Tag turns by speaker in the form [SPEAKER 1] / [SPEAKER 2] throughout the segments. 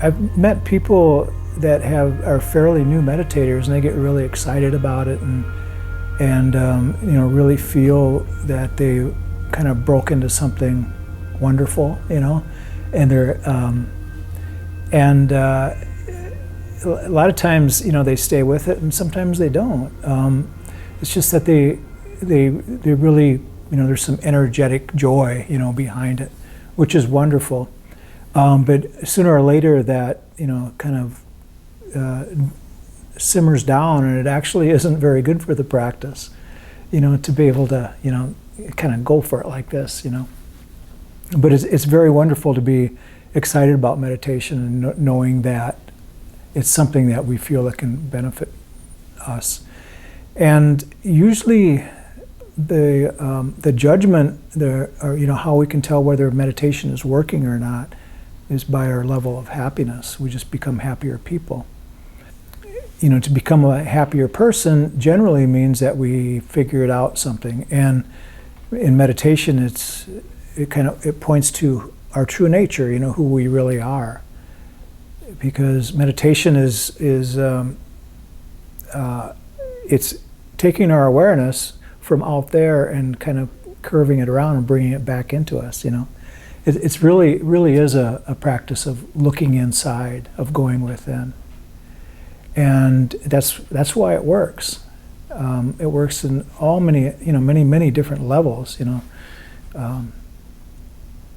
[SPEAKER 1] I've met people that are fairly new meditators, and they get really excited about it, and really feel that they kind of broke into something wonderful, and they're a lot of times, they stay with it, and sometimes they don't. It's just that they really, there's some energetic joy, behind it, which is wonderful. But sooner or later, that kind of simmers down, and it actually isn't very good for the practice, to be able to, kind of go for it like this, But it's very wonderful to be excited about meditation and knowing that it's something that we feel that can benefit us. And usually, the judgment, how we can tell whether meditation is working or not, is by our level of happiness. We just become happier people. To become a happier person generally means that we figured out something. And in meditation, it points to our true nature, who we really are. Because meditation is it's taking our awareness from out there and kind of curving it around and bringing it back into us. It's really is a practice of looking inside, of going within, and that's why it works. It works in many different levels.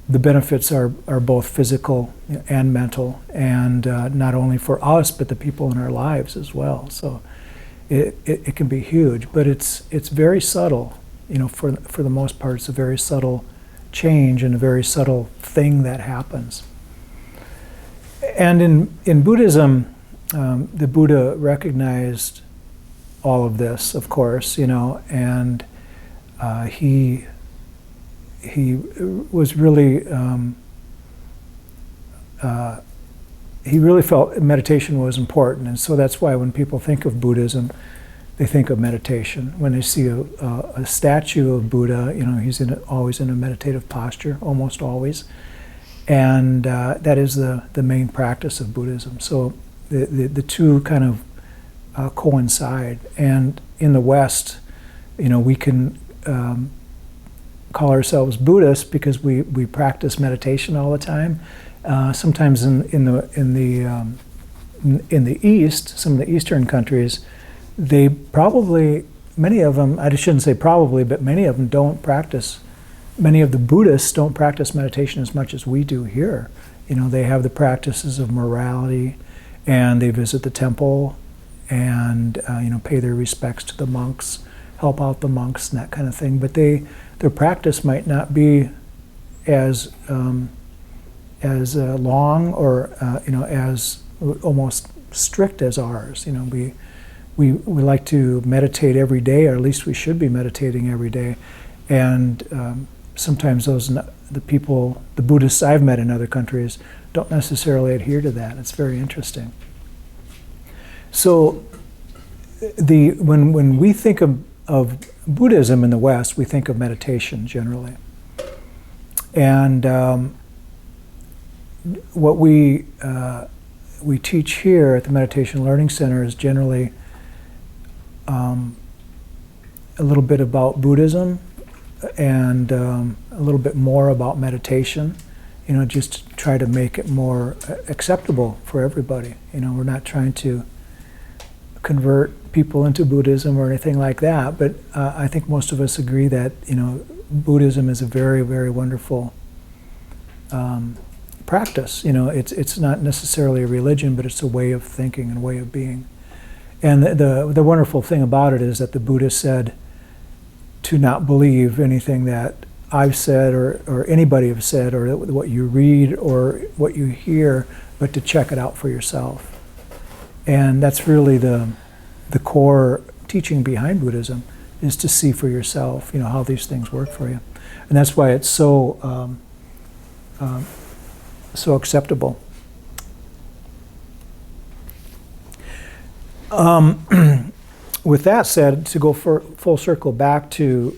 [SPEAKER 1] The benefits are both physical and mental, and not only for us but the people in our lives as well. So it can be huge, but it's very subtle. For the most part, it's a very subtle change and a very subtle thing that happens. And in Buddhism, the Buddha recognized all of this, of course, and he was really he really felt meditation was important, and so that's why when people think of Buddhism, they think of meditation. When they see a statue of Buddha, he's always in a meditative posture, almost always, and that is the main practice of Buddhism. So the two kind of coincide. And in the West, we can call ourselves Buddhists because we practice meditation all the time. Sometimes in the East, some of the Eastern countries, many of them, I shouldn't say probably, but many of them don't practice. Many of the Buddhists don't practice meditation as much as we do here. They have the practices of morality, and they visit the temple, and pay their respects to the monks, help out the monks, and that kind of thing. But their practice might not be as long or as almost strict as ours. We like to meditate every day, or at least we should be meditating every day. And sometimes the Buddhists I've met in other countries don't necessarily adhere to that. It's very interesting. So when we think of Buddhism in the West, we think of meditation generally. And what we teach here at the Meditation Learning Center is generally a little bit about Buddhism and a little bit more about meditation, just to try to make it more acceptable for everybody. We're not trying to convert people into Buddhism or anything like that, but I think most of us agree that, Buddhism is a very, very wonderful practice. It's not necessarily a religion, but it's a way of thinking and a way of being. And the wonderful thing about it is that the Buddha said to not believe anything that I've said or anybody have said, or what you read or what you hear, but to check it out for yourself. And that's really the core teaching behind Buddhism, is to see for yourself, how these things work for you. And that's why it's so acceptable. With that said, to go full circle back to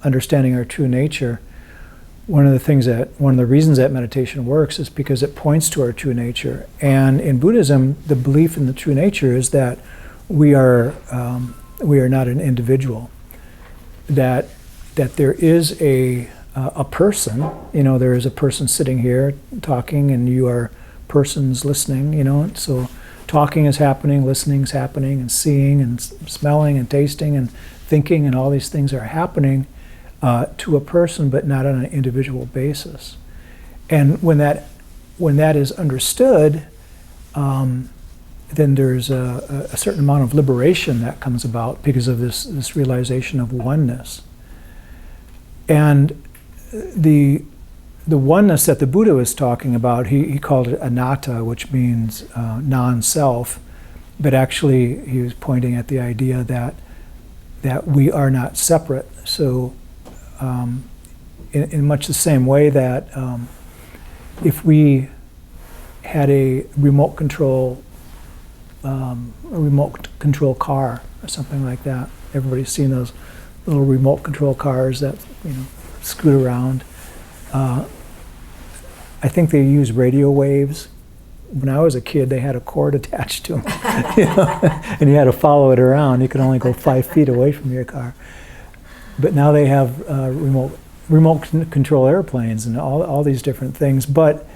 [SPEAKER 1] understanding our true nature, one of the reasons that meditation works is because it points to our true nature. And in Buddhism, the belief in the true nature is that we are not an individual. That there is a person. There is a person sitting here talking, and you are persons listening. So talking is happening, listening is happening, and seeing and smelling and tasting and thinking, and all these things are happening to a person, but not on an individual basis. And when that is understood, then there's a certain amount of liberation that comes about because of this realization of oneness. And the oneness that the Buddha was talking about, he called it anatta, which means non-self, but actually he was pointing at the idea that we are not separate. So in much the same way that if we had a remote control car or something like that, everybody's seen those little remote control cars that scoot around. I think they use radio waves. When I was a kid, they had a cord attached to them, and you had to follow it around. You could only go 5 feet away from your car. But now they have remote control airplanes and all these different things. But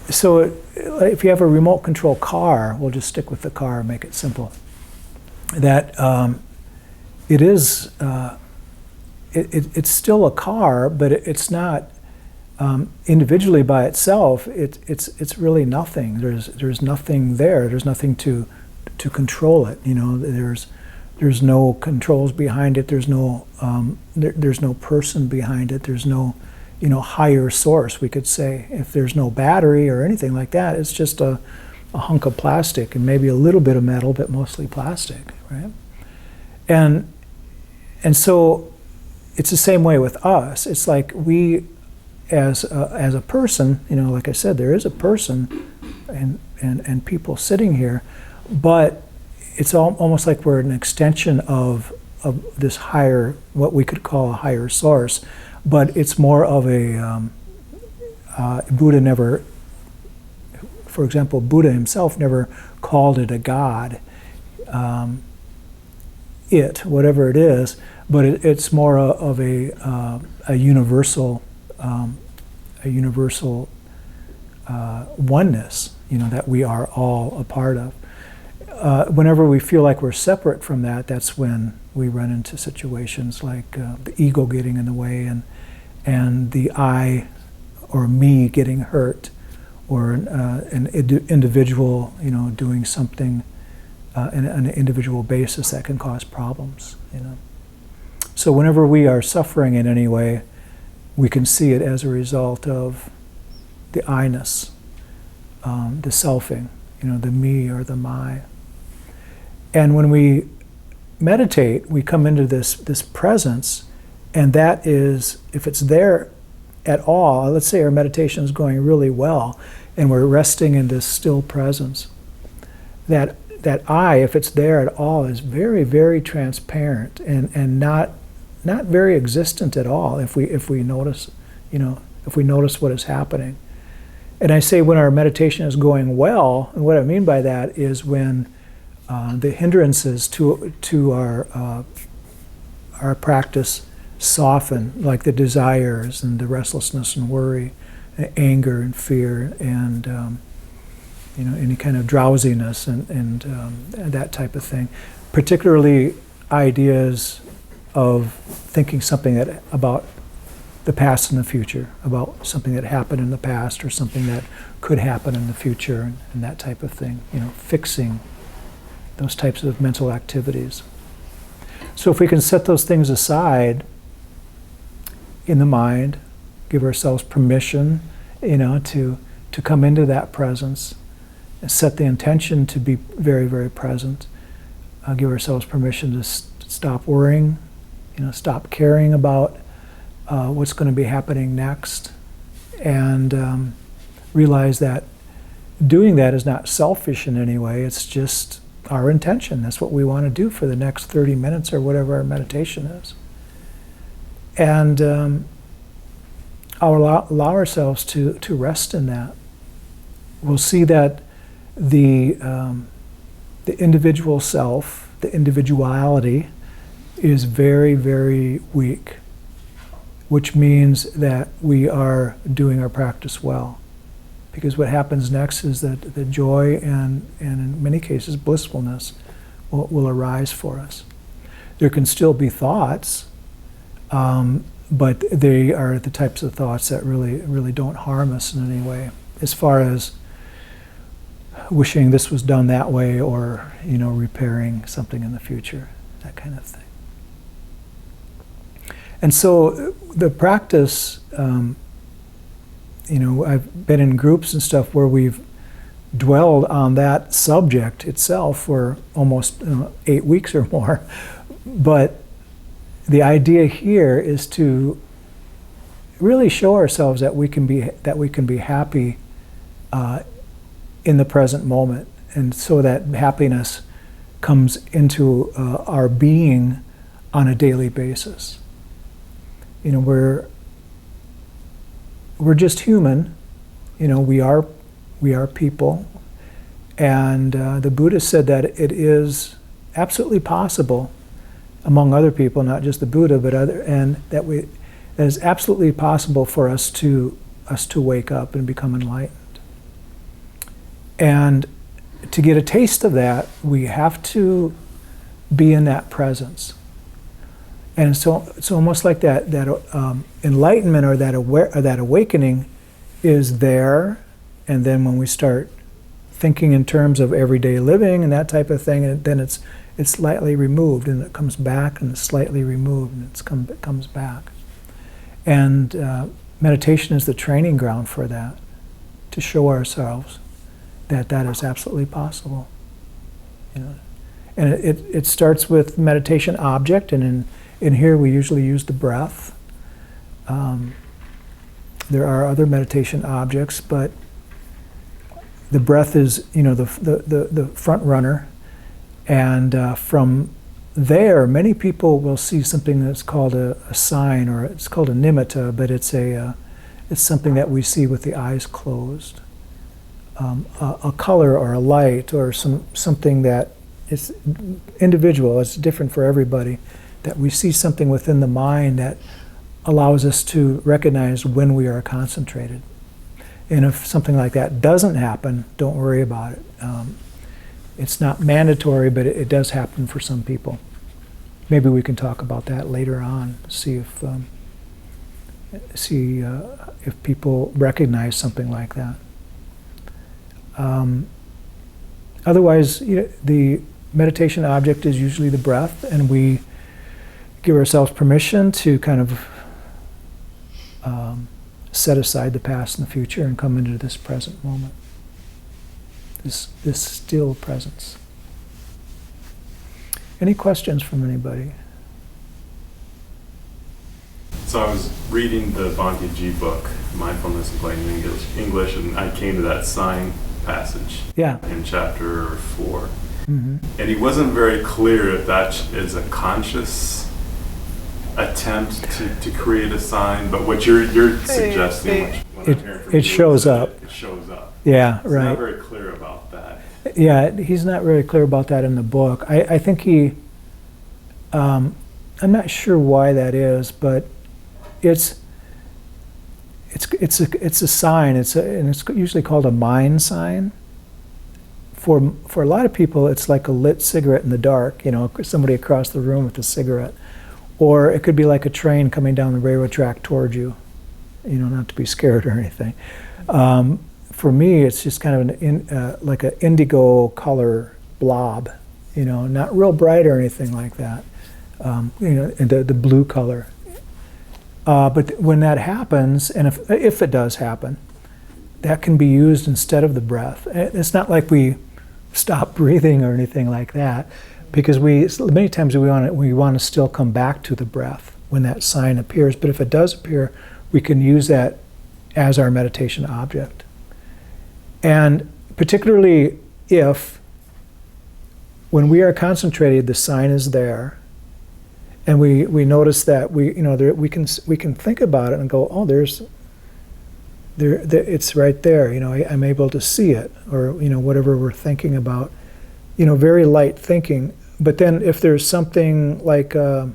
[SPEAKER 1] so if you have a remote control car, we'll just stick with the car and make it simple. That it is it's still a car, but it's not individually by itself. It's really nothing. There's nothing there. There's nothing to control it. There's no controls behind it. There's no person behind it. There's no higher source, we could say. If there's no battery or anything like that, it's just a hunk of plastic and maybe a little bit of metal, but mostly plastic, right? And so it's the same way with us. It's like we, as a person, like I said, there is a person and people sitting here, but it's almost like we're an extension of this higher, what we could call a higher source, but it's more of a, Buddha never, for example, Buddha himself never called it a god, whatever it is, but it's more of a universal oneness, that we are all a part of. Whenever we feel like we're separate from that, that's when we run into situations like the ego getting in the way, and the I or me getting hurt, or an individual, doing something on an individual basis that can cause problems. So whenever we are suffering in any way, we can see it as a result of the I-ness, the selfing, the me or the my. And when we meditate, we come into this presence, and that is, if it's there at all, let's say our meditation is going really well, and we're resting in this still presence, that I, if it's there at all, is very, very transparent and not very existent at all if we notice, if we notice what is happening. And I say when our meditation is going well, and what I mean by that is when the hindrances to our practice soften, like the desires and the restlessness and worry, and anger and fear, and any kind of drowsiness and that type of thing. Particularly ideas of thinking something about the past and the future, about something that happened in the past or something that could happen in the future, and that type of thing. Fixing those types of mental activities. So if we can set those things aside in the mind, give ourselves permission, to come into that presence, and set the intention to be very, very present, give ourselves permission to stop worrying, stop caring about what's going to be happening next, and realize that doing that is not selfish in any way. It's just our intention. That's what we want to do for the next 30 minutes or whatever our meditation is. And allow ourselves to rest in that, we'll see that the individual self, the individuality, is very, very weak, which means that we are doing our practice well. Because what happens next is that the joy and in many cases blissfulness will arise for us. There can still be thoughts, but they are the types of thoughts that really don't harm us in any way, as far as wishing this was done that way, or repairing something in the future, that kind of thing. And so the practice, I've been in groups and stuff where we've dwelled on that subject itself for almost 8 weeks or more. But the idea here is to really show ourselves that we can be happy in the present moment, and so that happiness comes into our being on a daily basis. We're just human. We are people, and the Buddha said that it is absolutely possible, among other people, not just the Buddha, but that it is absolutely possible for us to wake up and become enlightened. And to get a taste of that, we have to be in that presence. And so it's almost like that enlightenment or that awakening is there, and then when we start thinking in terms of everyday living and that type of thing, and then it's slightly removed, and it comes back, and it's slightly removed, and it comes back. And meditation is the training ground for that, to show ourselves that is absolutely possible. And it starts with meditation object, and in here we usually use the breath. There are other meditation objects, but the breath is the front runner. And from there, many people will see something that's called a sign, or it's called a nimitta, but it's something that we see with the eyes closed. A color or a light or something that is individual, it's different for everybody, that we see something within the mind that allows us to recognize when we are concentrated. And if something like that doesn't happen, don't worry about it. It's not mandatory, but it does happen for some people. Maybe we can talk about that later on, see if people recognize something like that. Otherwise, the meditation object is usually the breath, and we give ourselves permission to kind of set aside the past and the future and come into this present moment, this still presence. Any questions from anybody?
[SPEAKER 2] So I was reading the Bhante G book, Mindfulness in Plain English, and I came to that sign passage in chapter 4. Mm-hmm. And he wasn't very clear if that is a conscious attempt to create a sign, but what you're suggesting,
[SPEAKER 1] it shows up.
[SPEAKER 2] It shows up.
[SPEAKER 1] Yeah,
[SPEAKER 2] it's
[SPEAKER 1] right.
[SPEAKER 2] Not very clear about that.
[SPEAKER 1] Yeah, he's not very clear about that in the book. I think I'm not sure why that is, but it's a sign. And it's usually called a mind sign. For a lot of people, it's like a lit cigarette in the dark. Somebody across the room with a cigarette, or it could be like a train coming down the railroad track towards you. Not to be scared or anything. For me, it's just kind of like an indigo color blob. Not real bright or anything like that. And the blue color. But when that happens, and if it does happen, that can be used instead of the breath. It's not like we stop breathing or anything like that, because many times we want to still come back to the breath when that sign appears. But if it does appear, we can use that as our meditation object. And particularly if, when we are concentrated, the sign is there, and we notice that we can think about it and go, oh, there's it's right there. I'm able to see it, or whatever we're thinking about. Very light thinking. But then if there's something like a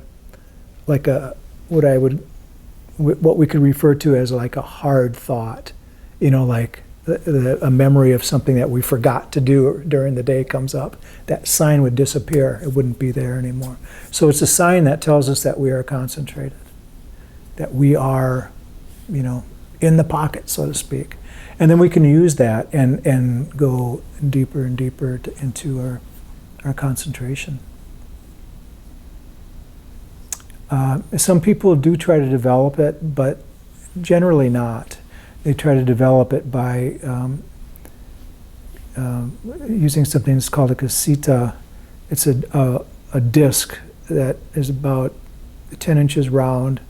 [SPEAKER 1] what we could refer to as like a hard thought, like a memory of something that we forgot to do during the day comes up, that sign would disappear. It wouldn't be there anymore. So it's a sign that tells us that we are concentrated, that we are, in the pocket, so to speak. And then we can use that and go deeper and deeper into our concentration. Some people do try to develop it, but generally not. They try to develop it by using something that's called a casita. It's a disc that is about 10 inches round,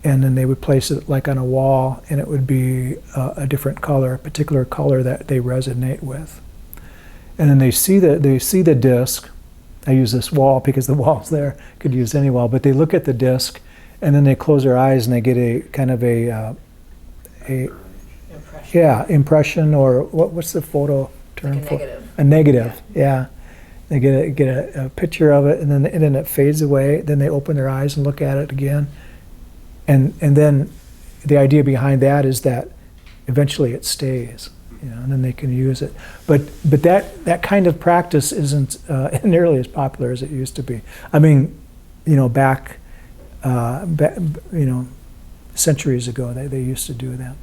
[SPEAKER 1] and then they would place it like on a wall, and it would be a different color, a particular color that they resonate with. And then they see the disc. I use this wall because the wall's there. Could use any wall, but they look at the disc, and then they close their eyes and they get a kind of a impression, or what's the photo term
[SPEAKER 3] like
[SPEAKER 1] for?
[SPEAKER 3] Negative.
[SPEAKER 1] A negative. Yeah. They get a picture of it, and then it fades away. Then they open their eyes and look at it again, and then the idea behind that is that eventually it stays. And then they can use it. But that kind of practice isn't nearly as popular as it used to be. I mean, back centuries ago, they used to do that.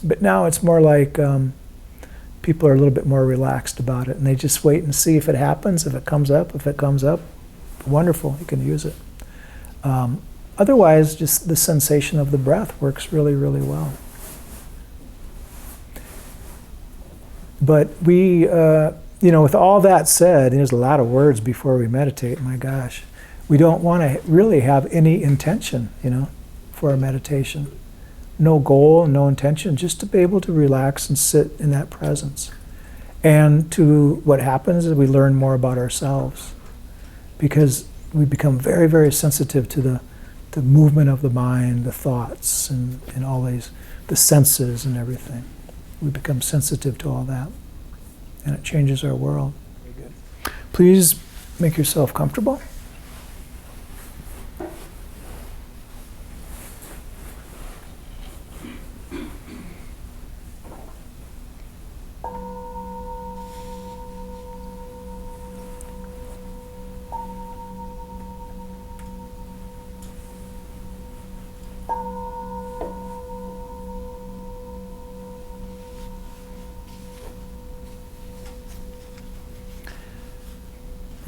[SPEAKER 1] But now it's more like people are a little bit more relaxed about it, and they just wait and see if it happens, if it comes up. If it comes up, wonderful, you can use it. Otherwise, just the sensation of the breath works really, really well. But we, with all that said, and there's a lot of words before we meditate, my gosh, we don't want to really have any intention, for our meditation. No goal, no intention, just to be able to relax and sit in that presence. And what happens is we learn more about ourselves, because we become very, very sensitive to the movement of the mind, the thoughts, and all these, the senses and everything. We become sensitive to all that, and it changes our world. Very good. Please make yourself comfortable.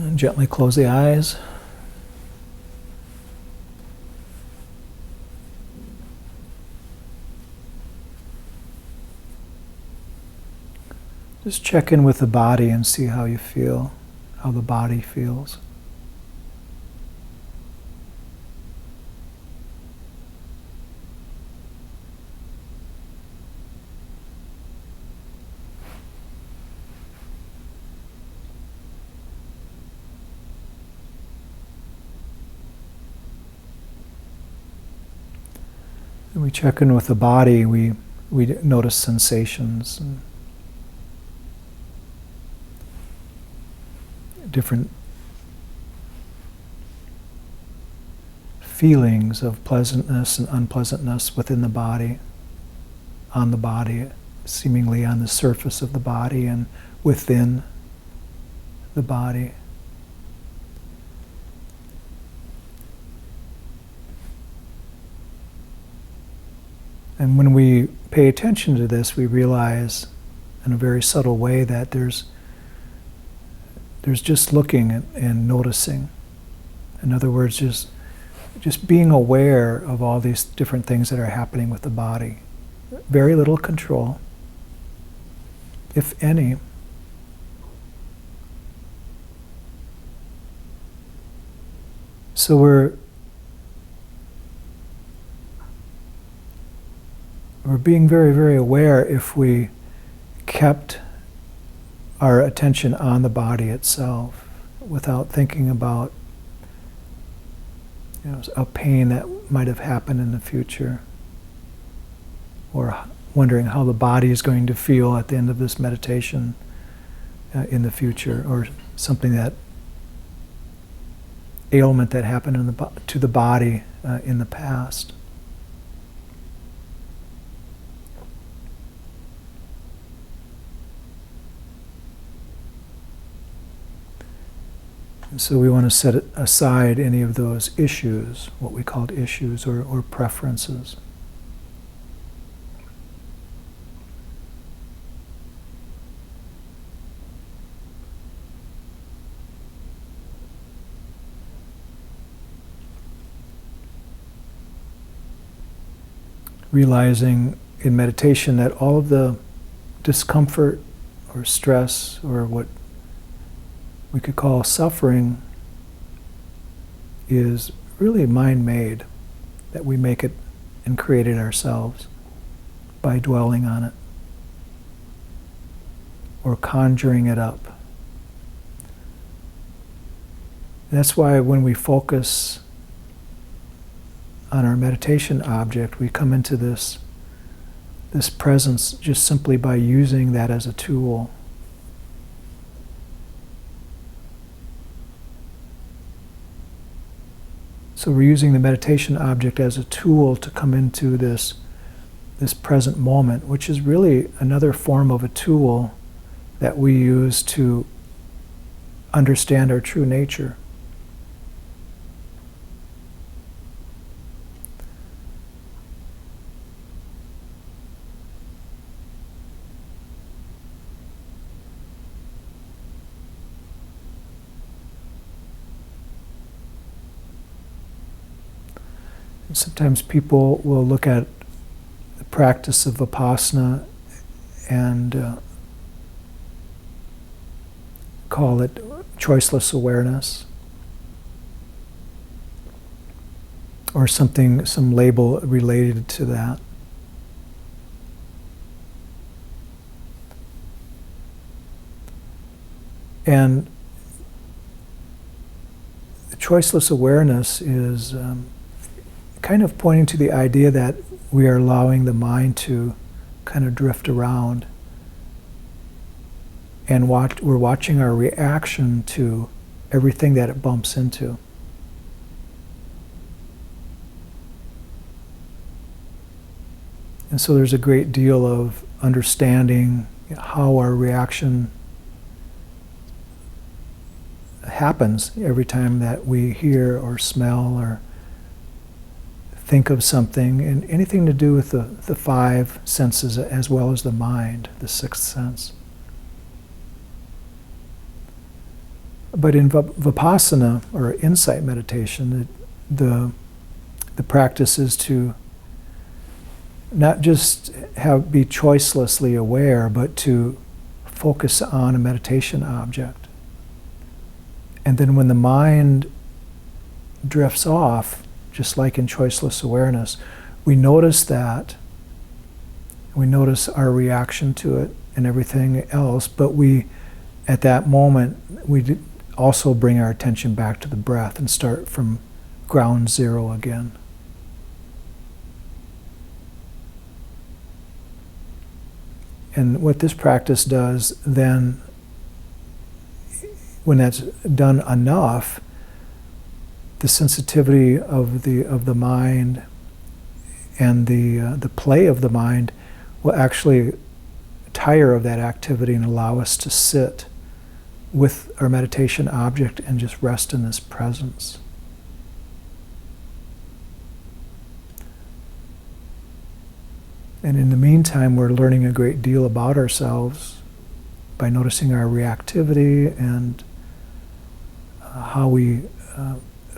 [SPEAKER 1] And gently close the eyes. Just check in with the body and see how you feel, how the body feels. When we check in with the body, we notice sensations and different feelings of pleasantness and unpleasantness within the body, on the body, seemingly on the surface of the body and within the body. And when we pay attention to this, we realize in a very subtle way that there's just looking and noticing. In other words, just being aware of all these different things that are happening with the body. Very little control, if any. So we're being very, very aware if we kept our attention on the body itself without thinking about a pain that might have happened in the future, or wondering how the body is going to feel at the end of this meditation in the future, or something that ailment that happened to the body in the past. So we want to set aside any of those issues, what we called issues or preferences. Realizing in meditation that all of the discomfort or stress or what we could call suffering is really mind-made, that we make it and create it ourselves by dwelling on it or conjuring it up. That's why when we focus on our meditation object, we come into this presence just simply by using that as a tool. So we're using the meditation object as a tool to come into this present moment, which is really another form of a tool that we use to understand our true nature. Sometimes people will look at the practice of Vipassana and call it choiceless awareness, or something, some label related to that. And the choiceless awareness is kind of pointing to the idea that we are allowing the mind to kind of drift around, and we're watching our reaction to everything that it bumps into. And so there's a great deal of understanding how our reaction happens every time that we hear or smell or think of something, and anything to do with the five senses as well as the mind, the sixth sense. But in Vipassana, or insight meditation, the practice is to not just be choicelessly aware, but to focus on a meditation object. And then when the mind drifts off, just like in choiceless awareness, we notice that, we notice our reaction to it and everything else, but we, at that moment, we also bring our attention back to the breath and start from ground zero again. And what this practice does then, when that's done enough, the sensitivity of the mind and the play of the mind will actually tire of that activity and allow us to sit with our meditation object and just rest in this presence. And in the meantime, we're learning a great deal about ourselves by noticing our reactivity and how we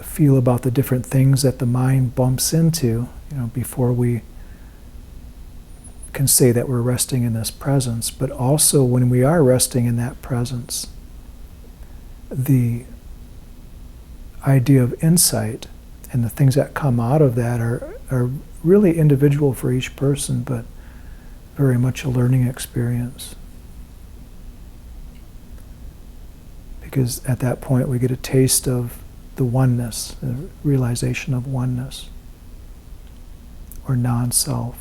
[SPEAKER 1] feel about the different things that the mind bumps into, before we can say that we're resting in this presence. But also when we are resting in that presence, the idea of insight and the things that come out of that are really individual for each person, but very much a learning experience. Because at that point we get a taste of the oneness, the realization of oneness, or non-self.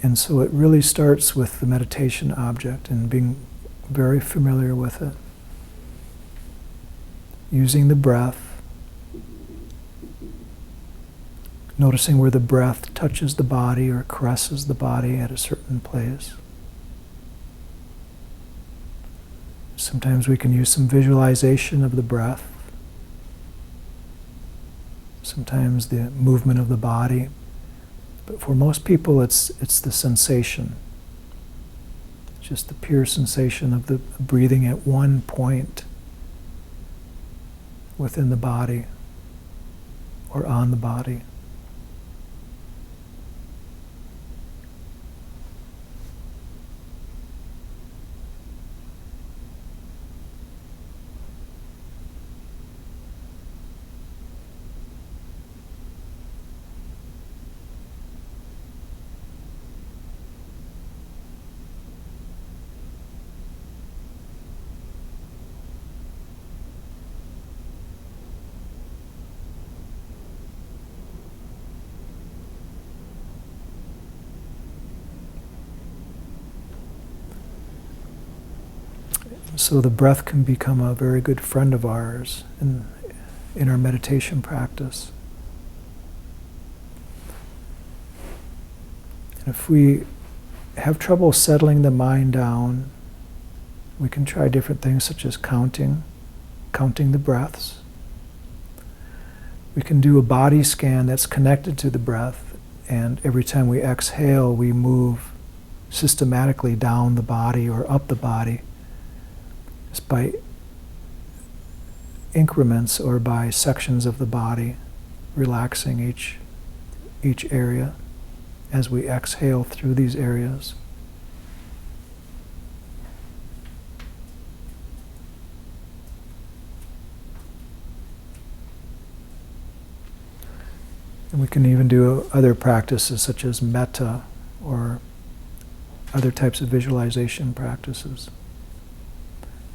[SPEAKER 1] And so it really starts with the meditation object and being very familiar with it. Using the breath, noticing where the breath touches the body or caresses the body at a certain place. Sometimes we can use some visualization of the breath. Sometimes the movement of the body. But for most people, it's the sensation. It's just the pure sensation of the breathing at one point within the body or on the body. So the breath can become a very good friend of ours in our meditation practice. And if we have trouble settling the mind down, we can try different things such as counting the breaths. We can do a body scan that's connected to the breath, and every time we exhale, we move systematically down the body or up the body, just by increments or by sections of the body, relaxing each area as we exhale through these areas. And we can even do other practices such as metta or other types of visualization practices.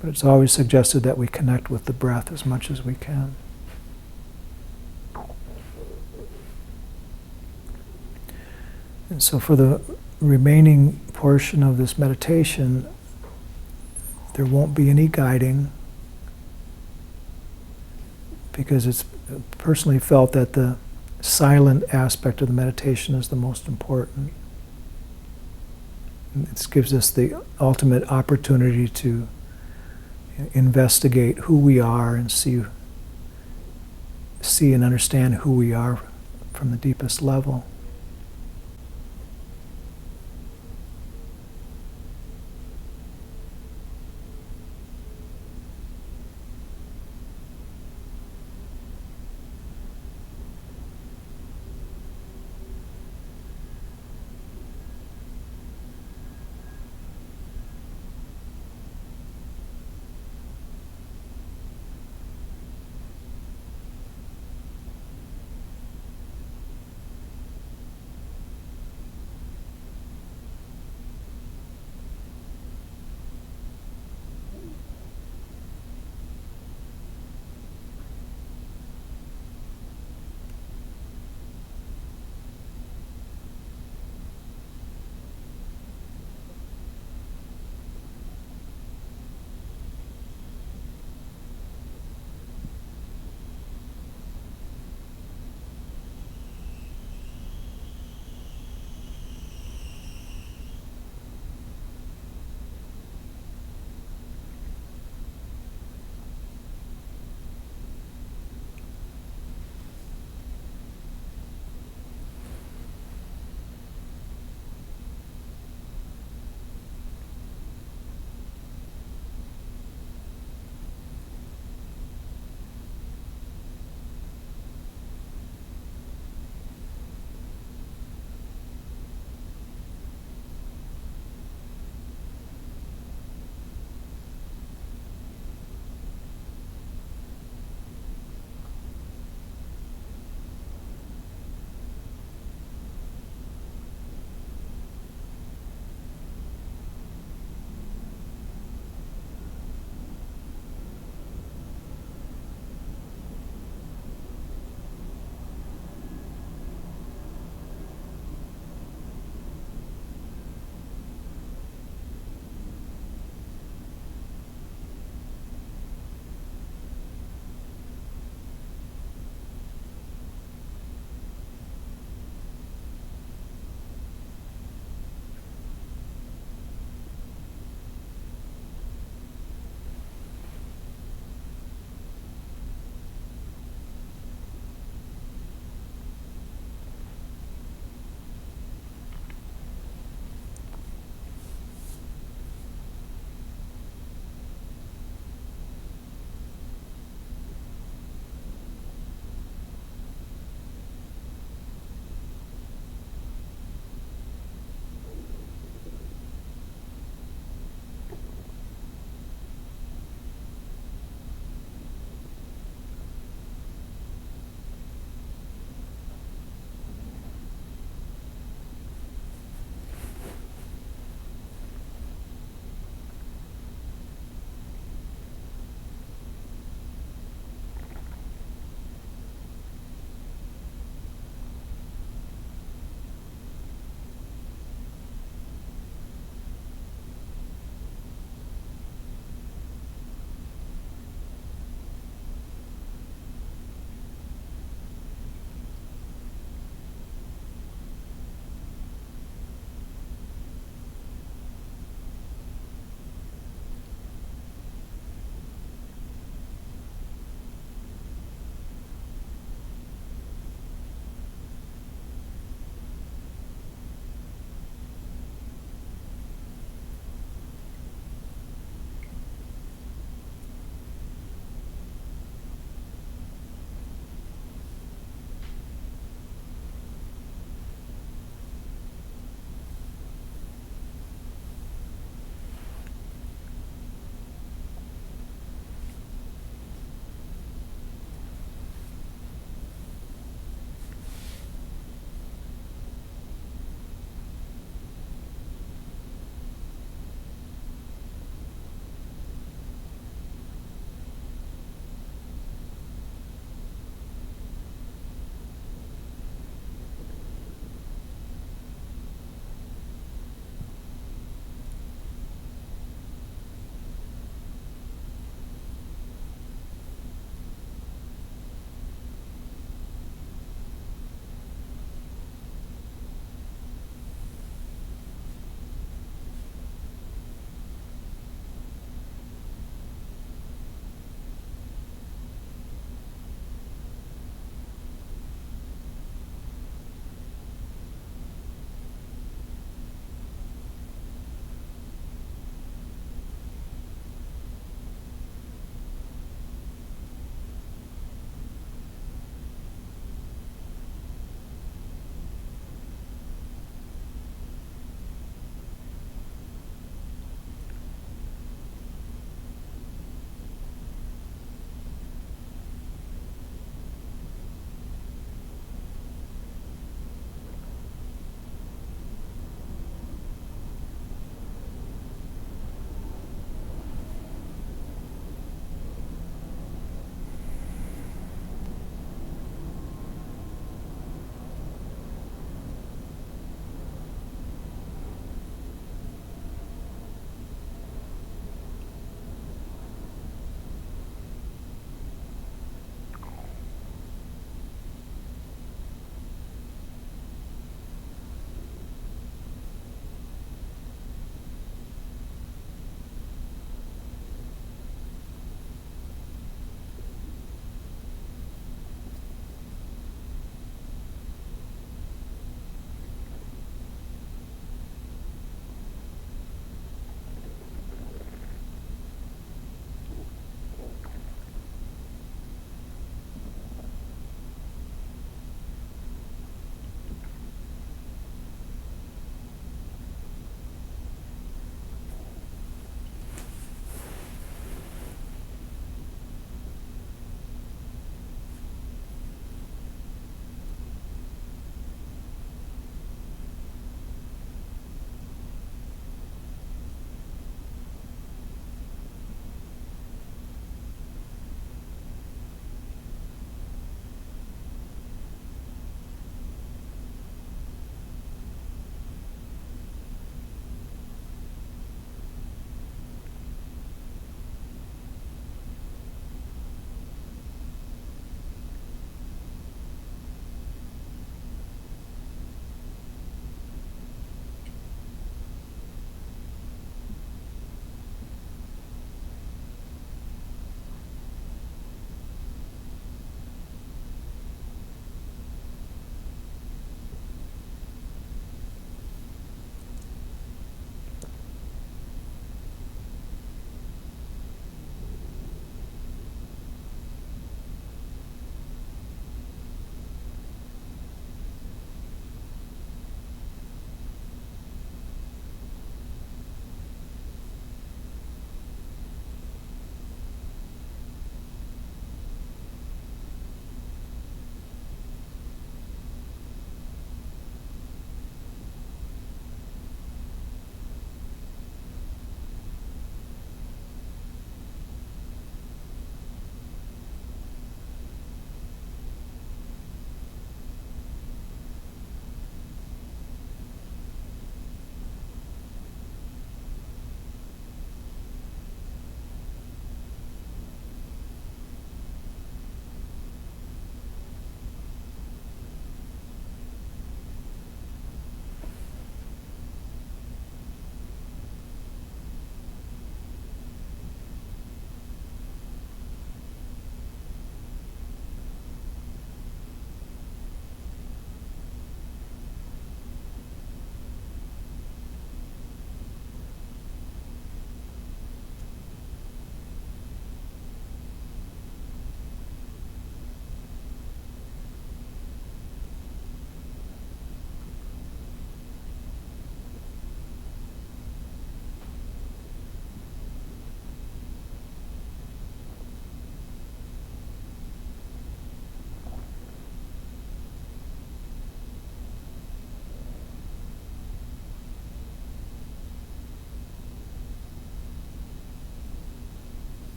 [SPEAKER 1] But it's always suggested that we connect with the breath as much as we can. And so for the remaining portion of this meditation, there won't be any guiding, because it's personally felt that the silent aspect of the meditation is the most important. And it gives us the ultimate opportunity to investigate who we are and see and understand who we are from the deepest level.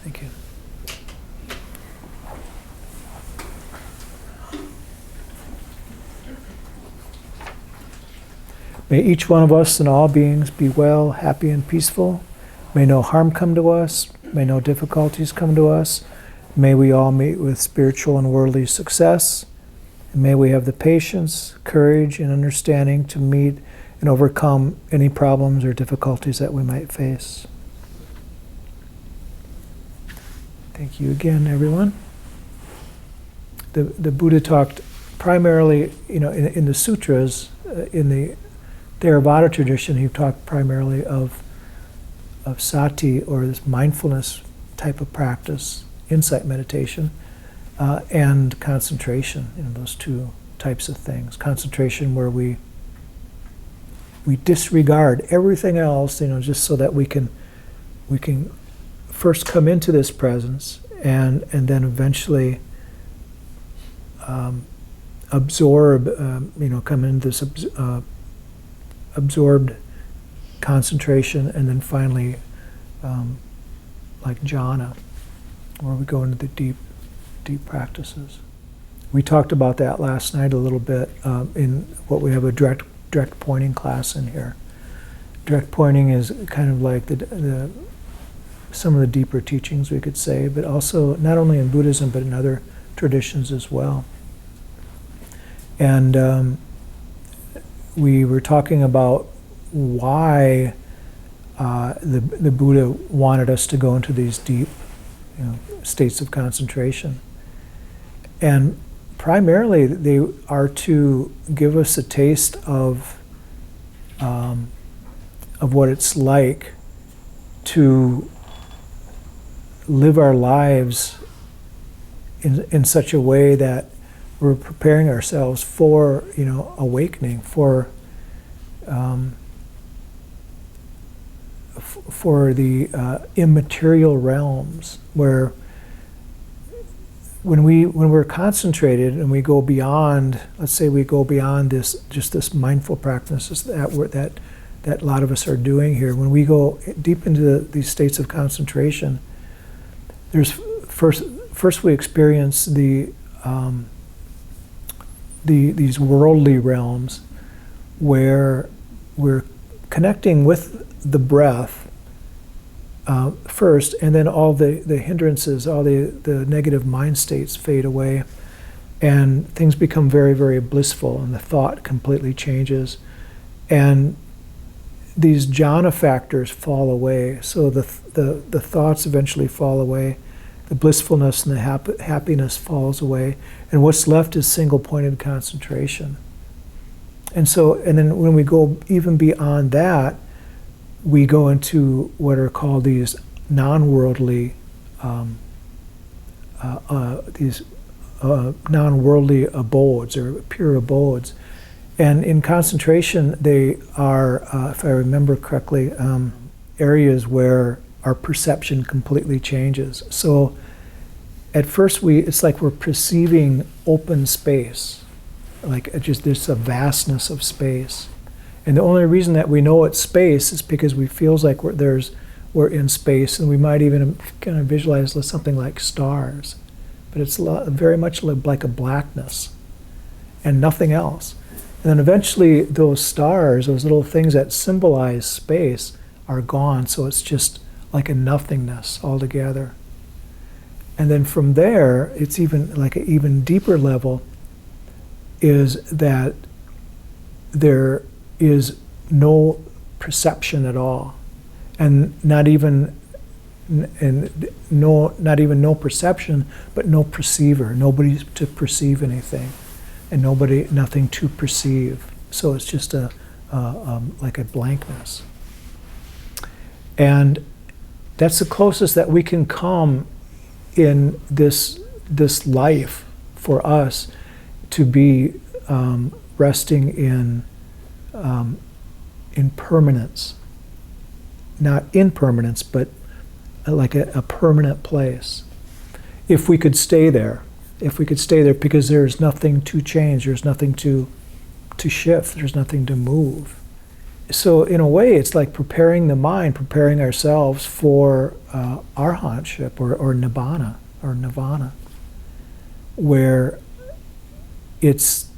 [SPEAKER 1] Thank you. May each one of us and all beings be well, happy, and peaceful. May no harm come to us. May no difficulties come to us. May we all meet with spiritual and worldly success. And may we have the patience, courage, and understanding to meet and overcome any problems or difficulties that we might face. Thank you again, everyone. The Buddha talked primarily, in the sutras, in the Theravada tradition, he talked primarily of sati, or this mindfulness type of practice, insight meditation, and concentration, those two types of things. Concentration where we disregard everything else, just so that we can first come into this presence and then eventually absorb, come into this absorbed concentration, and then finally, like jhana, where we go into the deep practices. We talked about that last night a little bit in what we have a direct pointing class in here. Direct pointing is kind of like the some of the deeper teachings, we could say, but also not only in Buddhism but in other traditions as well. And we were talking about why the Buddha wanted us to go into these deep states of concentration. And primarily they are to give us a taste of what it's like to live our lives in such a way that we're preparing ourselves for awakening, for the immaterial realms, where when we're concentrated and we go beyond, let's say we go beyond this mindful practice that a lot of us are doing here. When we go deep into these states of concentration, there's first we experience these worldly realms where we're connecting with the breath first, and then all the hindrances, all the negative mind states fade away, and things become very, very blissful, and the thought completely changes, and these jhana factors fall away. So the thoughts eventually fall away, the blissfulness and the happiness falls away, and what's left is single-pointed concentration. And then when we go even beyond that, we go into what are called these non-worldly non-worldly abodes, or pure abodes. And in concentration, they are, if I remember correctly, areas where our perception completely changes. So at first it's like we're perceiving open space, like just there's a vastness of space. And the only reason that we know it's space is because we feels like we're in space, and we might even kind of visualize something like stars. But it's very much like a blackness and nothing else. And then eventually those stars, those little things that symbolize space, are gone, so it's just like a nothingness altogether. And then from there, it's even like an even deeper level, is that there is no perception at all, and not even no perception, but no perceiver, nobody to perceive anything, and nothing to perceive. So it's just like a blankness. And that's the closest that we can come in this life for us to be resting in permanence, not impermanence, but like a permanent place. If we could stay there, because there's nothing to change, there's nothing to shift, there's nothing to move. so in a way, it's like preparing the mind, preparing ourselves for arhatship or nirvana, where it's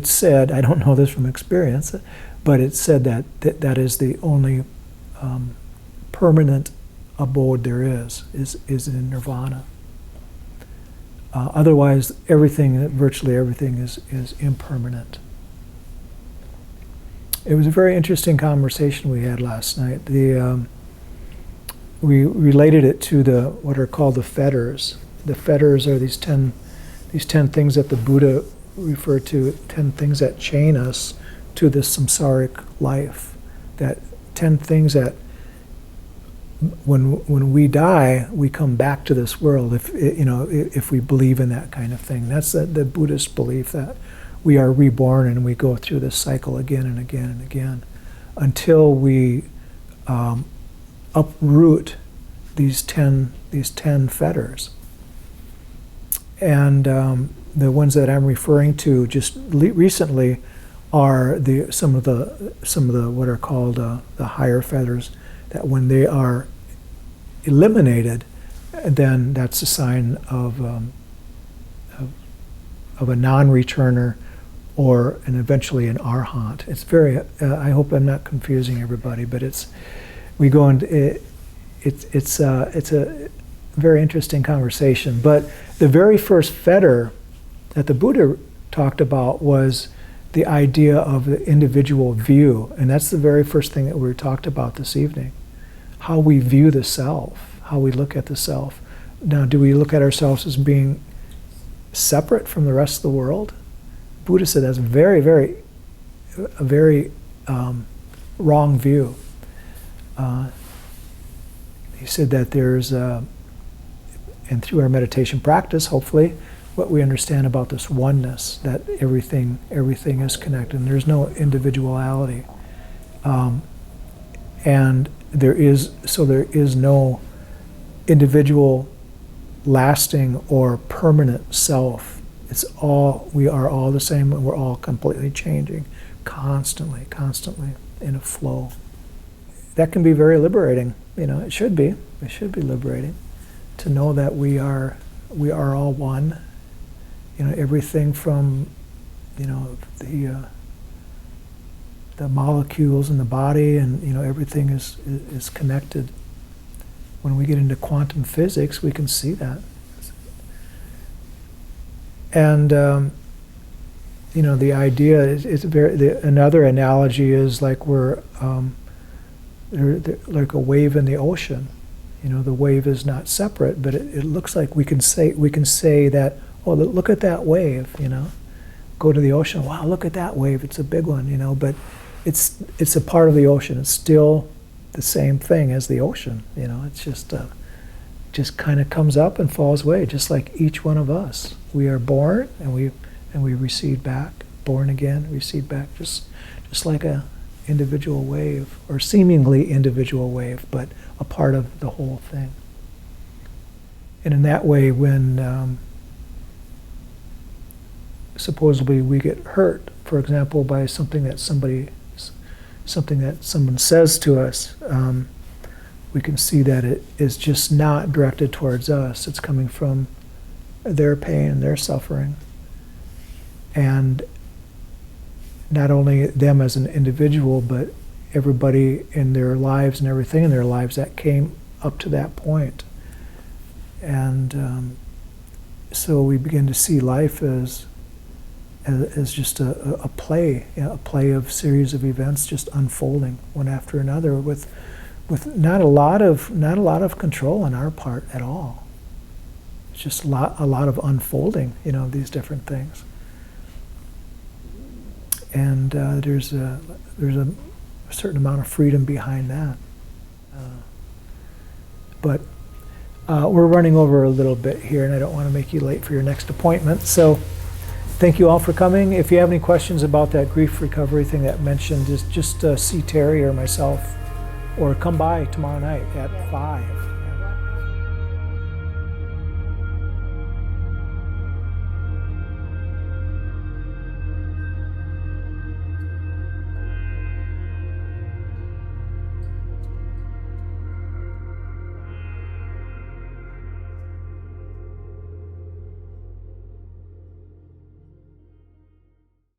[SPEAKER 1] said, I don't know this from experience, but it's said that is the only permanent abode there is in nirvana. Otherwise, virtually everything is impermanent. It was a very interesting conversation we had last night. We related it to what are called the fetters. The fetters are these 10 things that the Buddha referred to, 10 things that chain us to this samsaric life. That 10 things that when we die, we come back to this world. If we believe in that kind of thing, that's the Buddhist belief that we are reborn and we go through this cycle again and again and again until we uproot these 10 fetters. And the ones that I'm referring to just recently are some of the what are called the higher fetters. That when they are eliminated, then that's a sign of a non-returner, and eventually an arhat. It's very. I hope I'm not confusing everybody, but it's a very interesting conversation. But the very first fetter that the Buddha talked about was the idea of the individual view, and that's the very first thing that we talked about this evening. How we view the self, how we look at the self. Now, do we look at ourselves as being separate from the rest of the world? Buddha said that's a very wrong view. He said that there's, and through our meditation practice, hopefully, what we understand about this oneness, that everything is connected, and there's no individuality. And there is no individual, lasting or permanent self. We are all the same, and we're all completely changing, constantly in a flow. That can be very liberating. It should be liberating to know that we are all one. Everything from the molecules in the body, and everything is connected. When we get into quantum physics, we can see that. And the idea is another analogy is like we're like a wave in the ocean. The wave is not separate, but it looks like we can say that, oh, look at that wave. Go to the ocean. Wow, look at that wave. It's a big one. But it's a part of the ocean. It's still the same thing as the ocean. It's just kind of comes up and falls away, just like each one of us. We are born and we recede back, born again, recede back, just like a individual wave, or seemingly individual wave, but a part of the whole thing. And in that way, when supposedly we get hurt, for example, by something that someone says to us, we can see that it is just not directed towards us. It's coming from their pain, their suffering. And not only them as an individual, but everybody in their lives and everything in their lives that came up to that point. And so we begin to see life as just a play, a play of series of events just unfolding one after another with not a lot of control on our part at all. It's just a lot of unfolding, these different things. And there's a certain amount of freedom behind that. But we're running over a little bit here, and I don't want to make you late for your next appointment. So thank you all for coming. If you have any questions about that grief recovery thing that I mentioned, just see Terry or myself, or come by tomorrow night at 5.